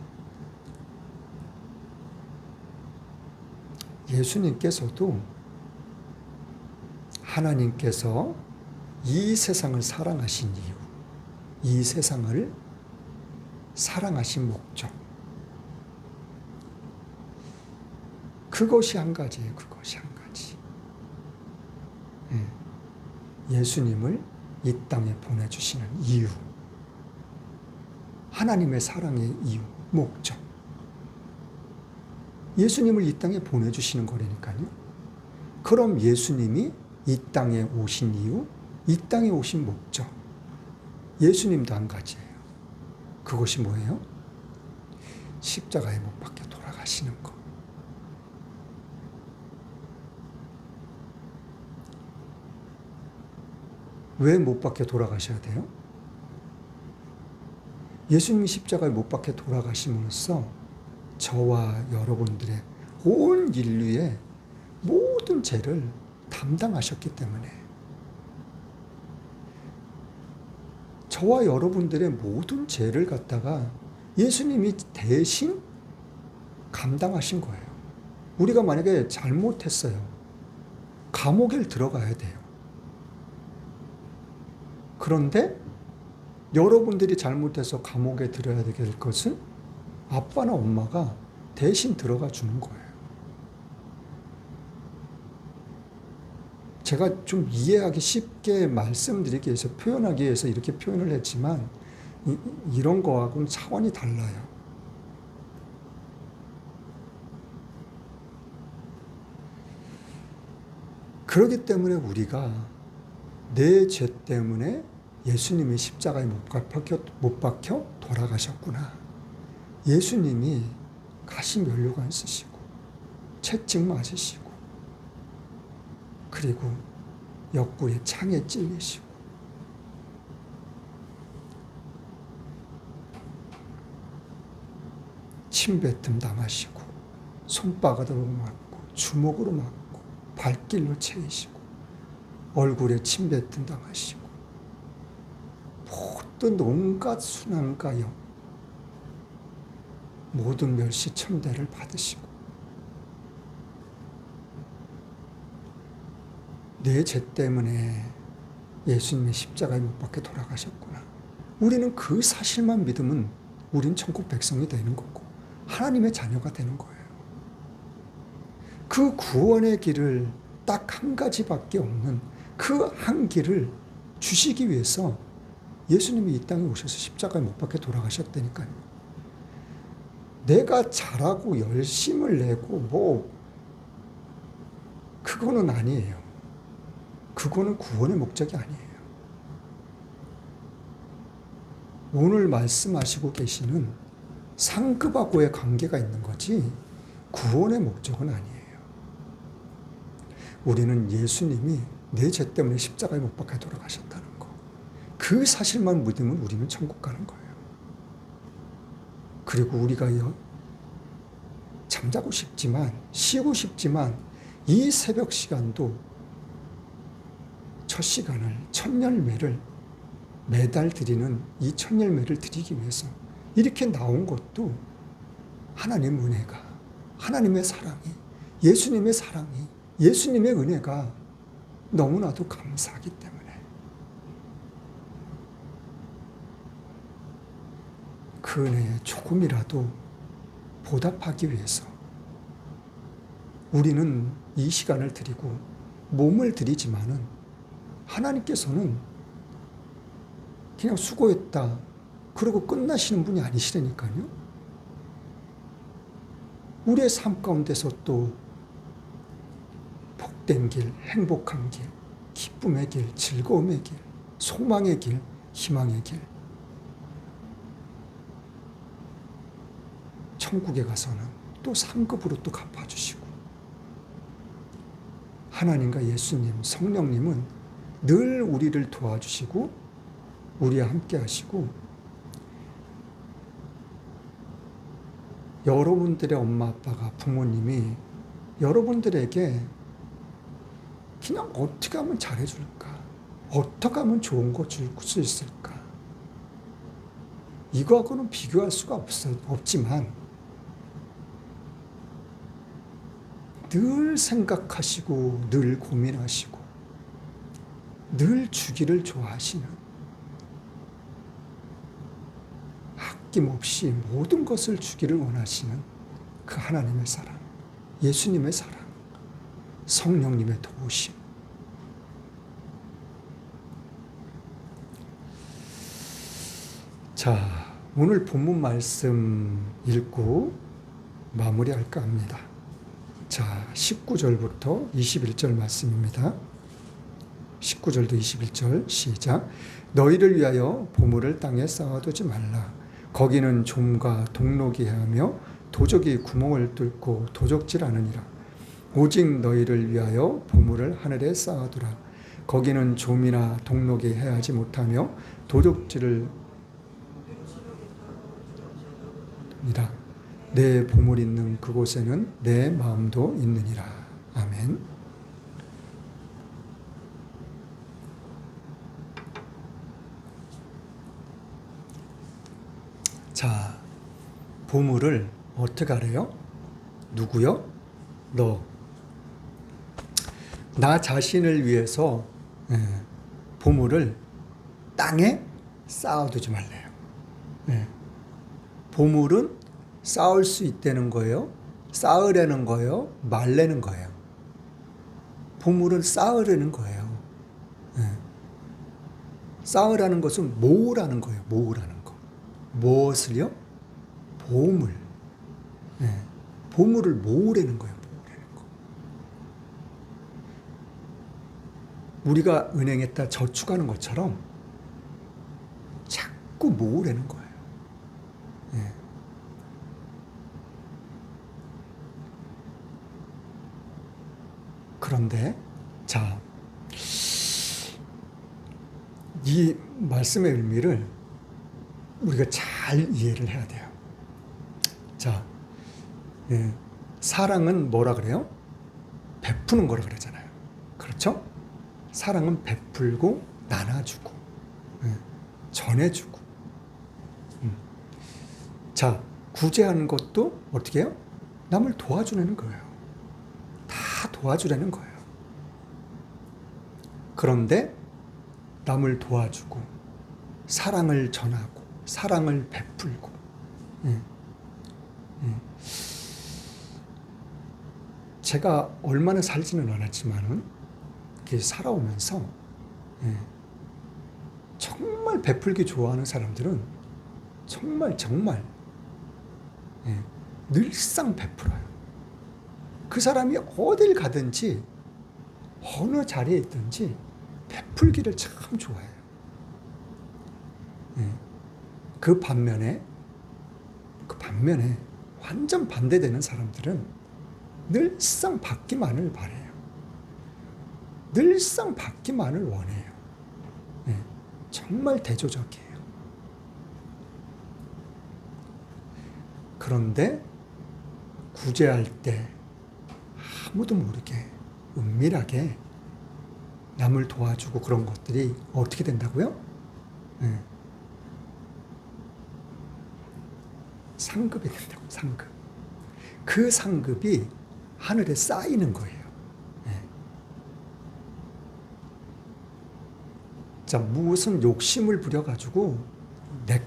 예수님께서도 하나님께서 이 세상을 사랑하신 이유, 이 세상을 사랑하신 목적, 그것이 한 가지예요. 그것이 한 가지. 예수님을 이 땅에 보내주시는 이유, 하나님의 사랑의 이유, 목적. 예수님을 이 땅에 보내주시는 거라니까요. 그럼 예수님이 이 땅에 오신 이유, 이 땅에 오신 목적, 예수님도 한 가지예요. 그것이 뭐예요? 십자가에 못 박혀 돌아가시는 것. 왜 못 박혀 돌아가셔야 돼요? 예수님이 십자가에 못 박혀 돌아가심으로써 저와 여러분들의 온 인류의 모든 죄를 담당하셨기 때문에, 저와 여러분들의 모든 죄를 갖다가 예수님이 대신 감당하신 거예요. 우리가 만약에 잘못했어요. 감옥에 들어가야 돼요. 그런데 여러분들이 잘못해서 감옥에 들어야 될 것은 아빠나 엄마가 대신 들어가 주는 거예요. 제가 좀 이해하기 쉽게 말씀드리기 위해서, 표현하기 위해서 이렇게 표현을 했지만 이런 거하고는 차원이 달라요. 그렇기 때문에 우리가 내 죄 때문에 예수님이 십자가에 못 박혀 돌아가셨구나. 예수님이 가시면류관 쓰시고 채찍 맞으시고 그리고 옆구리에 창에 찔리시고 침뱉음 당하시고 손바닥으로 맞고 주먹으로 맞고 발길로 채이시고 얼굴에 침뱉음 당하시고 모든 온갖 순환가요 모든 멸시천대를 받으시고 내 죄 때문에 예수님의 십자가에 못 박혀 돌아가셨구나. 우리는 그 사실만 믿으면 우린 천국 백성이 되는 거고 하나님의 자녀가 되는 거예요. 그 구원의 길을 딱 한 가지밖에 없는 그 한 길을 주시기 위해서 예수님이 이 땅에 오셔서 십자가에 못 박혀 돌아가셨다니까요. 내가 잘하고 열심을 내고 그거는 아니에요. 그거는 구원의 목적이 아니에요. 오늘 말씀하시고 계시는 상급하고의 관계가 있는 거지 구원의 목적은 아니에요. 우리는 예수님이 내 죄 때문에 십자가에 못 박혀 돌아가셨다는 거, 그 사실만 믿으면 우리는 천국 가는 거예요. 그리고 우리가 잠자고 싶지만, 쉬고 싶지만 이 새벽 시간도 첫 시간을, 첫 열매를 매달 드리는 이 첫 열매를 드리기 위해서 이렇게 나온 것도 하나님의 은혜가, 하나님의 사랑이, 예수님의 사랑이, 예수님의 은혜가 너무나도 감사하기 때문에 그 은혜에 조금이라도 보답하기 위해서 우리는 이 시간을 드리고 몸을 드리지만은 하나님께서는 그냥 수고했다 그러고 끝나시는 분이 아니시라니까요. 우리의 삶 가운데서 또 복된 길, 행복한 길, 기쁨의 길, 즐거움의 길, 소망의 길, 희망의 길, 천국에 가서는 또 상급으로 또 갚아주시고, 하나님과 예수님, 성령님은 늘 우리를 도와주시고 우리와 함께 하시고, 여러분들의 엄마 아빠가, 부모님이 여러분들에게 그냥 어떻게 하면 잘해줄까, 어떻게 하면 좋은 거 줄 수 있을까, 이거하고는 비교할 수가 없지만 늘 생각하시고 늘 고민하시고 늘 주기를 좋아하시는, 아낌없이 모든 것을 주기를 원하시는 그 하나님의 사랑, 예수님의 사랑, 성령님의 도우심. 자, 오늘 본문 말씀 읽고 마무리할까 합니다. 자, 19절부터 21절 말씀입니다. 19절도 21절 시작. 너희를 위하여 보물을 땅에 쌓아두지 말라. 거기는 좀과 동록이 하며 도적이 구멍을 뚫고 도적질하느니라. 오직 너희를 위하여 보물을 하늘에 쌓아두라. 거기는 좀이나 동록이 해하지 못하며 도적질을 니라. 내 보물 있는 그곳에는 내 마음도 있느니라. 아멘. 자, 보물을 어떻게 하래요? 누구요? 너. 나 자신을 위해서 보물을 땅에 쌓아두지 말래요. 보물은 쌓을 수 있다는 거예요? 쌓으려는 거예요? 말려는 거예요? 보물은 쌓으려는 거예요. 쌓으라는 것은 모으라는 거예요. 모으라는 거. 무엇을요? 보물. 보물을 모으려는 거예요. 모으려는 거. 우리가 은행에다 저축하는 것처럼 자꾸 모으려는 거예요. 그런데 자, 이 말씀의 의미를 우리가 잘 이해를 해야 돼요. 자, 사랑은 뭐라 그래요? 베푸는 거라 그러잖아요. 그렇죠? 사랑은 베풀고 나눠주고 전해주고. 자, 구제하는 것도 어떻게 해요? 남을 도와주려는 거예요. 다 도와주려는 거예요. 그런데 남을 도와주고 사랑을 전하고 사랑을 베풀고 제가 얼마나 살지는 않았지만은 살아오면서 정말 베풀기 좋아하는 사람들은 정말 늘상 베풀어요. 그 사람이 어딜 가든지 어느 자리에 있든지 베풀기를 참 좋아해요. 그 반면에 완전 반대되는 사람들은 늘상 받기만을 바래요. 늘상 받기만을 원해요. 정말 대조적이에요. 그런데 구제할 때 아무도 모르게 은밀하게 남을 도와주고 그런 것들이 어떻게 된다고요? 상급이 된다고. 상급. 그 상급이 하늘에 쌓이는 거예요. 자, 무슨 욕심을 부려가지고 내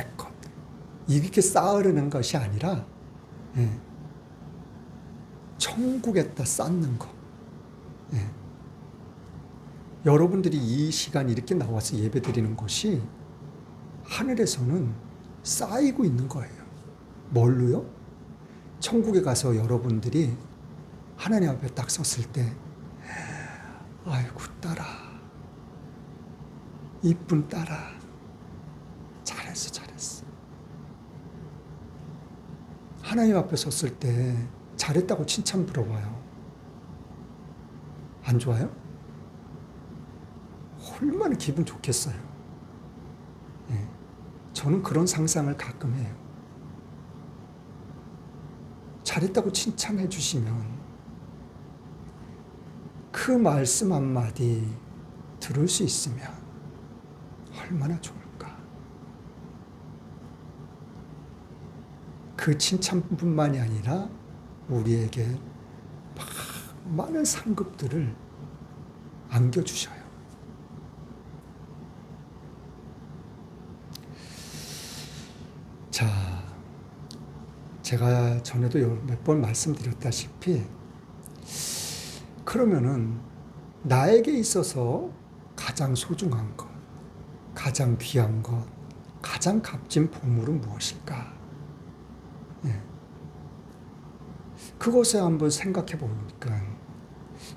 것 이렇게 쌓으려는 것이 아니라 천국에다 쌓는 거. 여러분들이 이 시간 이렇게 나와서 예배 드리는 것이 하늘에서는 쌓이고 있는 거예요. 뭘로요? 천국에 가서 여러분들이 하나님 앞에 딱 섰을 때, 아이고 딸아, 이쁜 딸아, 잘했어. 하나님 앞에 섰을 때 잘했다고 칭찬 들어봐요. 안 좋아요? 얼마나 기분 좋겠어요. 예. 저는 그런 상상을 가끔 해요. 잘했다고 칭찬해 주시면 그 말씀 한마디 들을 수 있으면 얼마나 좋을까. 그 칭찬뿐만이 아니라 우리에게 많은 상급들을 안겨주셔요. 자, 제가 전에도 몇 번 말씀드렸다시피 그러면은 나에게 있어서 가장 소중한 것, 가장 귀한 것, 가장 값진 보물은 무엇일까? 예. 그것을 한번 생각해 보니까,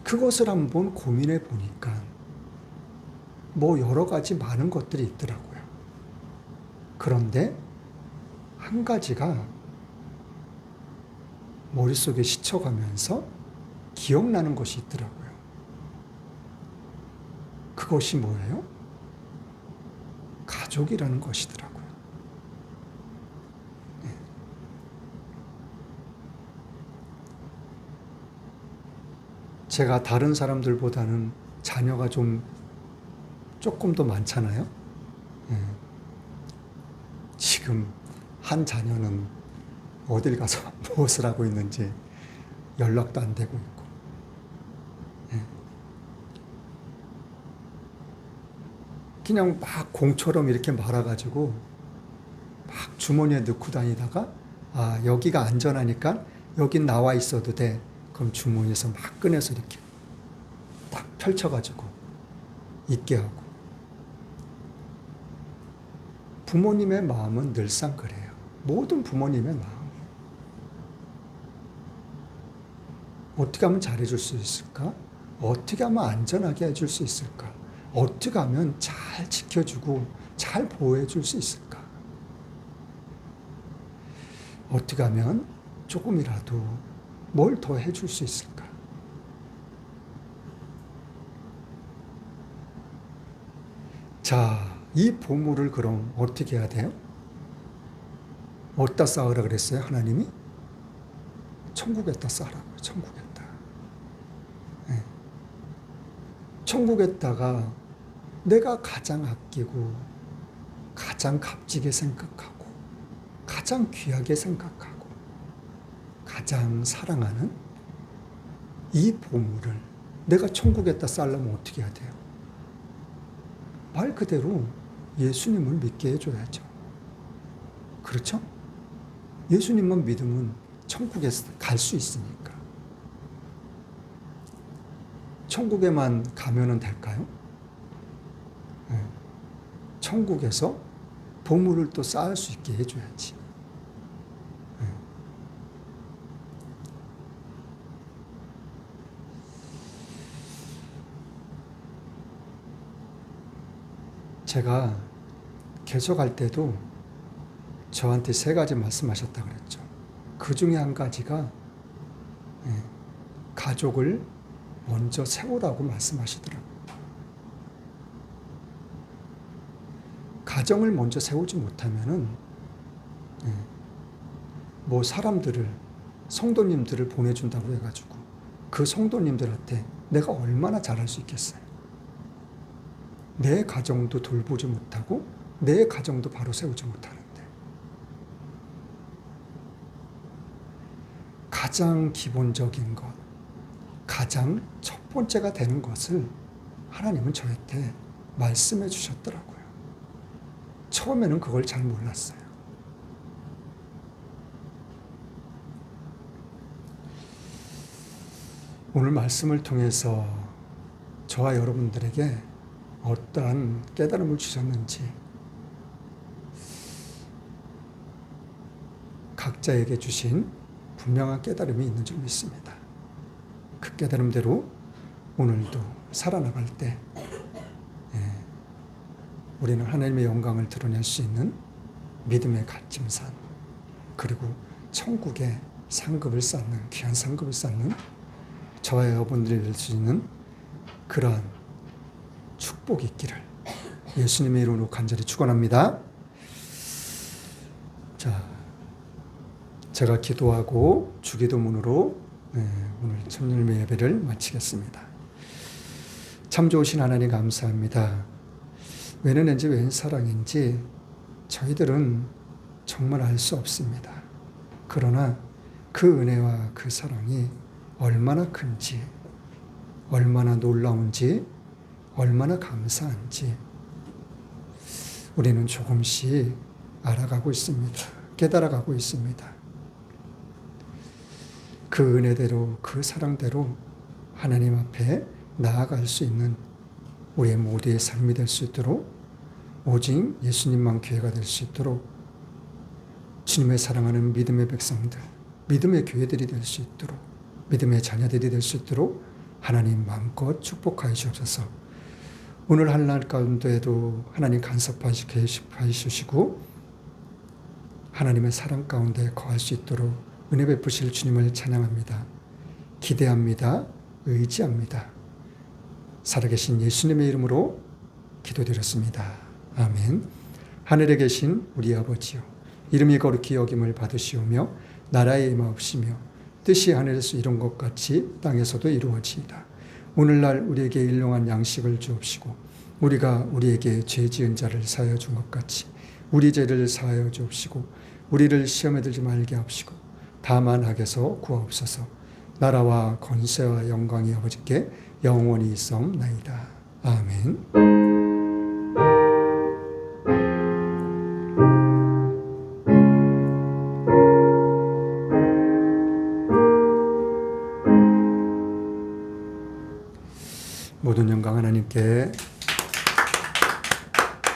그것을 한번 고민해 보니까 뭐 여러 가지 많은 것들이 있더라고요. 그런데 한 가지가 머릿속에 스쳐가면서 기억나는 것이 있더라고요. 그것이 뭐예요? 가족이라는 것이더라고요. 네. 제가 다른 사람들보다는 자녀가 조금 더 많잖아요. 네. 지금 한 자녀는 어딜 가서 무엇을 하고 있는지 연락도 안 되고 있고. 네. 그냥 막 공처럼 이렇게 말아가지고 막 주머니에 넣고 다니다가 여기가 안전하니까 여긴 나와 있어도 돼. 그럼 주머니에서 막 꺼내서 이렇게 딱 펼쳐가지고 있게 하고. 부모님의 마음은 늘상 그래요. 모든 부모님의 마음. 어떻게 하면 잘해줄 수 있을까? 어떻게 하면 안전하게 해줄 수 있을까? 어떻게 하면 잘 지켜주고 잘 보호해줄 수 있을까? 어떻게 하면 조금이라도 뭘 더 해줄 수 있을까? 자, 이 보물을 그럼 어떻게 해야 돼요? 어디다 쌓으라 그랬어요, 하나님이? 천국에다 쌓으라고요, 천국에다. 네. 천국에다가 내가 가장 아끼고 가장 값지게 생각하고 가장 귀하게 생각하고 가장 사랑하는 이 보물을 내가 천국에다 쌓으려면 어떻게 해야 돼요? 말 그대로 예수님을 믿게 해줘야죠. 그렇죠? 예수님만 믿으면 천국에 갈 수 있으니까. 천국에만 가면은 될까요? 네. 천국에서 보물을 또 쌓을 수 있게 해줘야지. 네. 제가 개척할 때도 저한테 3가지 말씀하셨다 그랬죠. 그 중에 한 가지가 가족을 먼저 세우라고 말씀하시더라고요. 가정을 먼저 세우지 못하면은 뭐 사람들을, 성도님들을 보내준다고 해가지고 그 성도님들한테 내가 얼마나 잘할 수 있겠어요? 내 가정도 돌보지 못하고 내 가정도 바로 세우지 못하는데, 가장 기본적인 것, 가장 첫 번째가 되는 것을 하나님은 저한테 말씀해 주셨더라고요. 처음에는 그걸 잘 몰랐어요. 오늘 말씀을 통해서 저와 여러분들에게 어떠한 깨달음을 주셨는지 각자에게 주신 분명한 깨달음이 있는 줄 믿습니다. 그 깨달음대로 오늘도 살아나갈 때 우리는 하나님의 영광을 드러낼 수 있는 믿음의 갇힘산, 그리고 천국에 상급을 쌓는, 귀한 상급을 쌓는 저와 여러분들이 될 수 있는 그러한 축복이 있기를 예수님의 이름으로 간절히 축원합니다. 자, 제가 기도하고 주기도문으로 오늘 천일매 예배를 마치겠습니다. 참 좋으신 하나님 감사합니다. 웬 은혜인지 웬 사랑인지 저희들은 정말 알 수 없습니다. 그러나 그 은혜와 그 사랑이 얼마나 큰지, 얼마나 놀라운지, 얼마나 감사한지 우리는 조금씩 알아가고 있습니다. 깨달아가고 있습니다. 그 은혜대로, 그 사랑대로 하나님 앞에 나아갈 수 있는 우리의 모두의 삶이 될 수 있도록, 오직 예수님만 기회가 될 수 있도록 주님의 사랑하는 믿음의 백성들, 믿음의 교회들이 될 수 있도록, 믿음의 자녀들이 될 수 있도록 하나님 마음껏 축복하여 주옵소서. 오늘 한 날 가운데에도 하나님 간섭하여 주시고 하나님의 사랑 가운데 거할 수 있도록 은혜 베푸실 주님을 찬양합니다. 기대합니다. 의지합니다. 살아계신 예수님의 이름으로 기도드렸습니다. 아멘. 하늘에 계신 우리 아버지요, 이름이 거룩히 여김을 받으시오며 나라에 임하옵시며 뜻이 하늘에서 이룬 것 같이 땅에서도 이루어지이다. 오늘날 우리에게 일용할 양식을 주옵시고 우리가 우리에게 죄 지은 자를 사하여 준 것 같이 우리 죄를 사하여 주옵시고 우리를 시험에 들지 말게 하옵시고 다만 악에서 구하옵소서. 나라와 권세와 영광이 아버지께 영원히 있사옵나이다. 아멘. 모든 영광 하나님께